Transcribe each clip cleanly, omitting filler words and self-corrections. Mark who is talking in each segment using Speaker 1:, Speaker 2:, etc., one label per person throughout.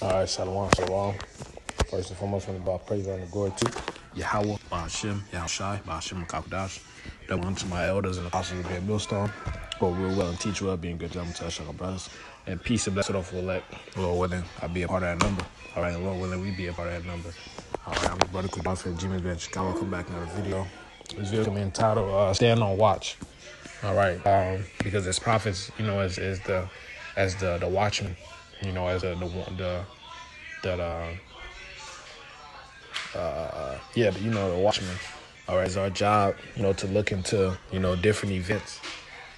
Speaker 1: All right, Shalom, Shalom. First and foremost, want to praise and glory to Yahweh, Ba'ashem, Yahushai, Ba'ashem, Kakadash. That one to my elders and apostles of being millstone. Go real well and teach well, being good gentlemen to us, our brothers. And peace and blessing off will let, Lord willing, I'll be a part of that number. All right, Lord willing, we be a part of that number. All right, I'm your brother Kudan for Jimmy's Bench. Chicago. Welcome back to another video. This video is entitled Stand on Watch. All right, because as prophets, as the watchman, as the watchman. All right, it's our job, to look into, different events,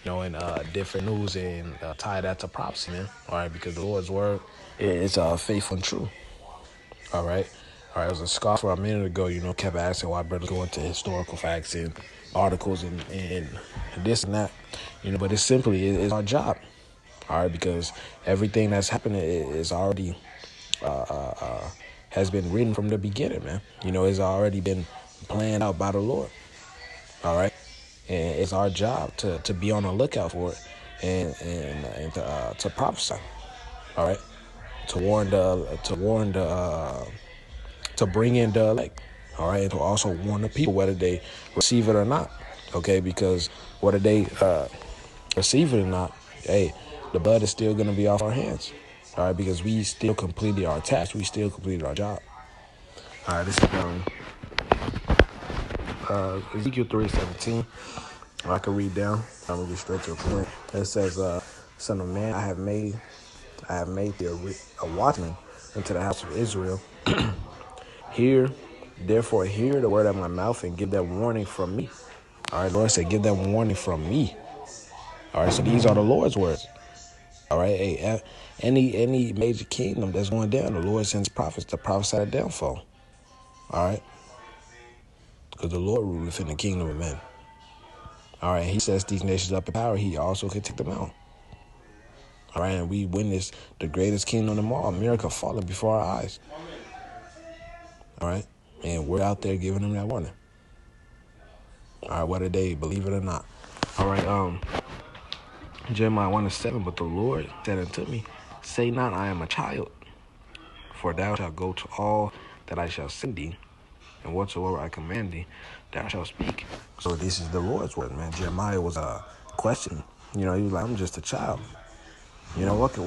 Speaker 1: and different news and tie that to prophecy, man. All right, because the Lord's word is faithful and true. All right. All right, it was a scoffer a minute ago, kept asking why brothers go into historical facts and articles and this and that, but it's simply, it's our job. All right, because everything that's happening is already has been written from the beginning, man. It's already been planned out by the Lord. All right, and it's our job to be on the lookout for it and to prophesy. All right, to bring in the elect. All right, and to also warn the people whether they receive it or not. Okay, because whether they receive it or not, hey, the blood is still going to be off our hands. All right, because we still completed our task. We still completed our job. All right, this is Ezekiel 3:17. I can read down. I'm going to get straight to the point. It says, Son of man, I have made thee a watchman into the house of Israel. Therefore hear the word of my mouth and give them warning from me. All right, Lord said, give them warning from me. All right, so these are the Lord's words. All right, hey, any major kingdom that's going down, the Lord sends prophets to prophesy the downfall. All right, because the Lord ruleth in the kingdom of men. All right, he sets these nations up in power. He also can take them out. All right, and we witness the greatest kingdom of them all, America, falling before our eyes. All right, and we're out there giving them that warning. All right, whether they believe it or not. All right, Jeremiah 1:7, but the Lord said unto me, say not, I am a child, for thou shalt go to all that I shall send thee, and whatsoever I command thee, thou shalt speak. So this is the Lord's word, man. Jeremiah was a question. He was like, I'm just a child. What? The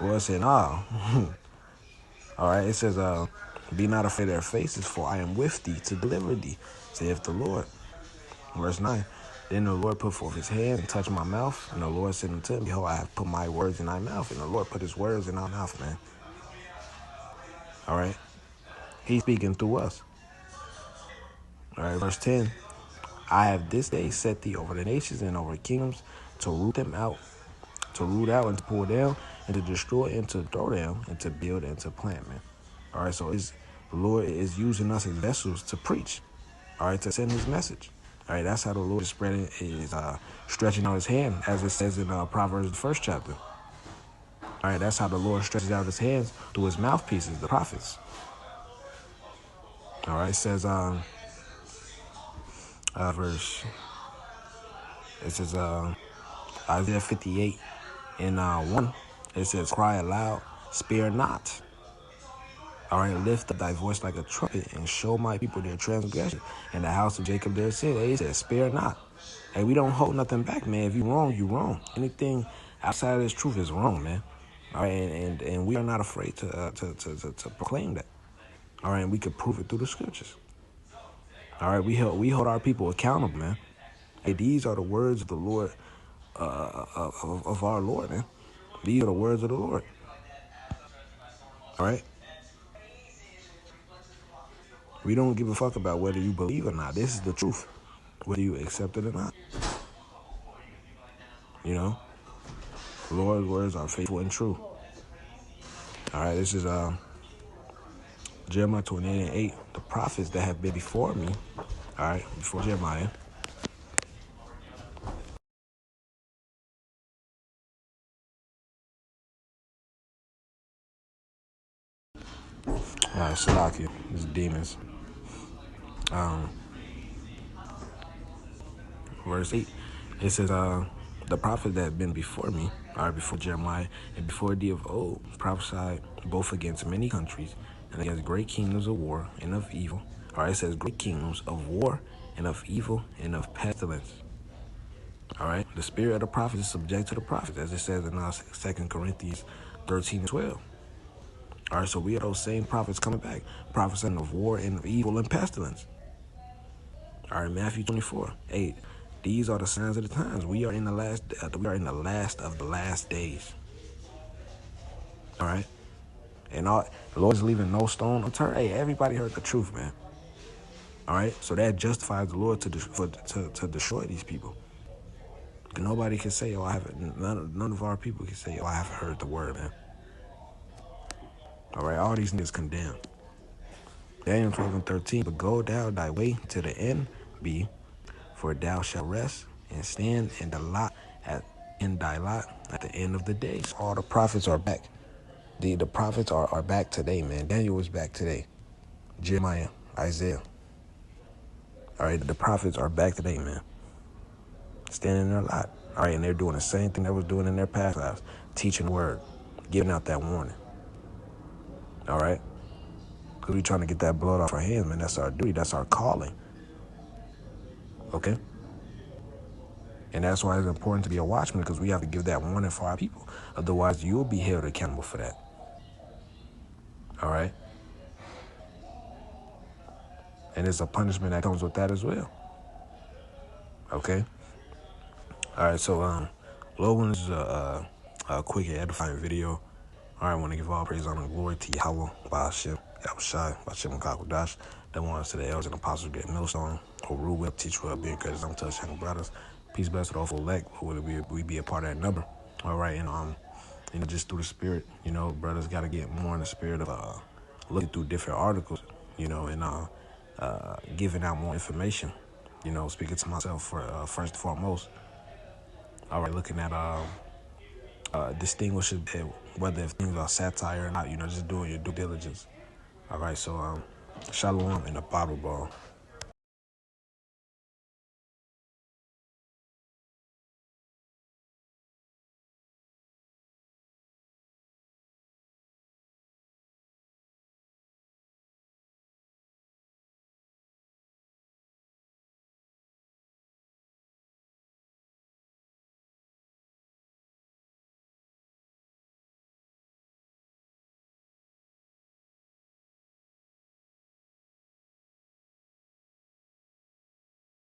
Speaker 1: Lord said, nah. All right, it says, be not afraid of their faces, for I am with thee to deliver thee, saith the Lord. Verse 9, then the Lord put forth his hand and touched my mouth, and the Lord said unto him, behold, I have put my words in thy mouth. And the Lord put his words in our mouth, man. All right, he's speaking through us. All right, verse 10, I have this day set thee over the nations and over kingdoms to root them out, and to pull down, and to destroy, and to throw down, and to build, and to plant, man. All right, so the Lord is using us as vessels to preach, all right, to send his message. All right, that's how the Lord is stretching out his hand, as it says in Proverbs, the 1st chapter. All right, that's how the Lord stretches out his hands through his mouthpieces, the prophets. All right, it says, Isaiah 58 and 1, it says, cry aloud, spare not. All right, lift up thy voice like a trumpet and show my people their transgression and the house of Jacob their sin. He said, spare not. Hey, we don't hold nothing back, man. If you wrong, you wrong. Anything outside of this truth is wrong, man. All right, and we are not afraid to proclaim that. All right, and we can prove it through the scriptures. All right, we hold our people accountable, man. Hey, these are the words of the Lord, of our Lord, man. These are the words of the Lord. All right. We don't give a fuck about whether you believe or not. This is the truth, whether you accept it or not. The Lord's words are faithful and true. All right, this is Jeremiah 28:8. The prophets that have been before me, all right, before Jeremiah. Salakia, this is demons. Verse 8, it says, the prophets that have been before me, all right, before Jeremiah and before thee of old, prophesied both against many countries and against great kingdoms of war and of evil. All right, it says great kingdoms of war and of evil and of pestilence. All right, the spirit of the prophet is subject to the prophets, as it says in 2 Corinthians 13 and 12. All right, so we are those same prophets coming back, prophesying of war and of evil and pestilence. All right, Matthew 24:8. These are the signs of the times. We are in the last. We are in the last of the last days. All right, and the Lord is leaving no stone unturned. Hey, everybody heard the truth, man. All right, so that justifies the Lord to destroy these people. Nobody can say, "Oh, I haven't." None of our people can say, "Oh, I haven't heard the word, man." All right, all these niggas condemned. Daniel 12:13. But go thou thy way to the end, be, for thou shalt rest and stand in thy lot at the end of the days. All the prophets are back. The prophets are back today, man. Daniel was back today. Jeremiah, Isaiah. All right, the prophets are back today, man. Standing in their lot. All right, and they're doing the same thing they was doing in their past lives. Teaching the word. Giving out that warning. All right? Because we're trying to get that blood off our hands, man. That's our duty. That's our calling. Okay? And that's why it's important to be a watchman, because we have to give that warning for our people. Otherwise, you'll be held accountable for that. All right? And there's a punishment that comes with that as well. Okay? All right, so Lord, one is a quick and edifying video. All right, I want to give all praise, honor, and glory to Yahweh, Ba'ashem, Yahushai, Ba'ashem, Kakodash, that ones to the elders and apostles, great millstone, who rule well, teach well, being courteous, I'm touch, young brothers. Peace, blessed, all full elect, who we be a part of that number. All right, and just through the spirit, brothers got to get more in the spirit of looking through different articles, and giving out more information, speaking to myself for first and foremost. All right, looking at distinguishing whether if things are satire or not, just doing your due diligence. All right, so shalom in the Bible ball.